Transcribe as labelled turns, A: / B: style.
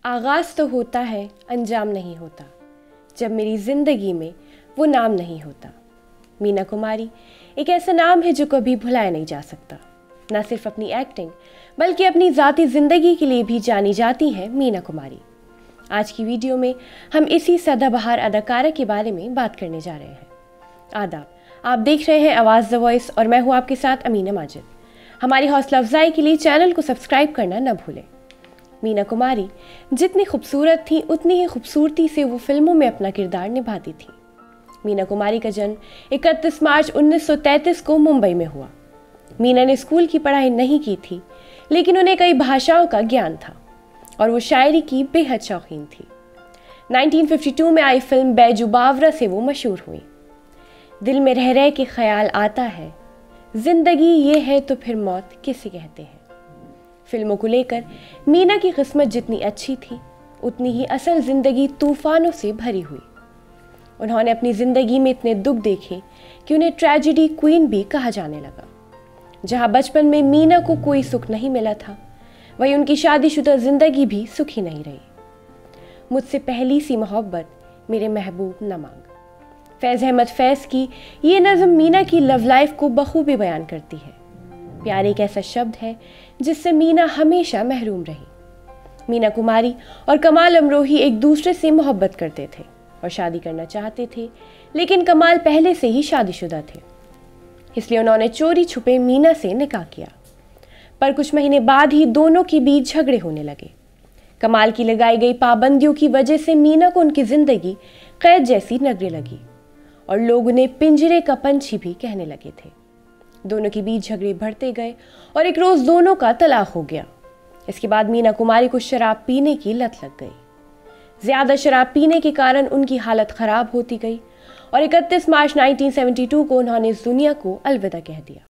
A: आगाज़ तो होता है, अंजाम नहीं होता, जब मेरी ज़िंदगी में वो नाम नहीं होता। मीना कुमारी एक ऐसा नाम है जो कभी भुलाया नहीं जा सकता। न सिर्फ अपनी एक्टिंग बल्कि अपनी ज़ाती ज़िंदगी के लिए भी जानी जाती हैं मीना कुमारी। आज की वीडियो में हम इसी सदाबहार अदाकारा के बारे में बात करने जा रहे हैं। आदाब, आप देख रहे हैं आवाज़ द वॉइस और मैं हूँ आपके साथ अमीना माजिद। हमारी हौसला अफजाई के लिए चैनल को सब्सक्राइब करना न भूलें। मीना कुमारी जितनी खूबसूरत थी उतनी ही खूबसूरती से वो फिल्मों में अपना किरदार निभाती थी। मीना कुमारी का जन्म 31 मार्च 1933 को मुंबई में हुआ। मीना ने स्कूल की पढ़ाई नहीं की थी, लेकिन उन्हें कई भाषाओं का ज्ञान था और वो शायरी की बेहद शौकीन थी। 1952 में आई फिल्म बैजू बावरा से वो मशहूर हुई। दिल में रह रह के ख्याल आता है, जिंदगी ये है तो फिर मौत किसे कहते हैं। फिल्मों को लेकर मीना की किस्मत जितनी अच्छी थी उतनी ही असल जिंदगी तूफानों से भरी हुई। उन्होंने अपनी जिंदगी में इतने दुख देखे कि उन्हें ट्रेजेडी क्वीन भी कहा जाने लगा। जहां बचपन में मीना को कोई सुख नहीं मिला था, वहीं उनकी शादीशुदा जिंदगी भी सुखी नहीं रही। मुझसे पहली सी मोहब्बत मेरे महबूब न मांग, फैज़ अहमद फैज़ की ये नज़म मीना की लव लाइफ को बखूबी बयान करती है। प्यार एक ऐसा शब्द है जिससे मीना हमेशा महरूम रही। मीना कुमारी और कमाल अमरोही एक दूसरे से मोहब्बत करते थे और शादी करना चाहते थे, लेकिन कमाल पहले से ही शादीशुदा थे, इसलिए उन्होंने चोरी छुपे मीना से निकाह किया। पर कुछ महीने बाद ही दोनों के बीच झगड़े होने लगे। कमाल की लगाई गई पाबंदियों की वजह से मीना को उनकी जिंदगी कैद जैसी लगने लगी और लोग उन्हें पिंजरे का पंछी भी कहने लगे थे। दोनों के बीच झगड़े बढ़ते गए और एक रोज दोनों का तलाक हो गया। इसके बाद मीना कुमारी को शराब पीने की लत लग गई। ज्यादा शराब पीने के कारण उनकी हालत खराब होती गई और 31 मार्च 1972 को उन्होंने इस दुनिया को अलविदा कह दिया।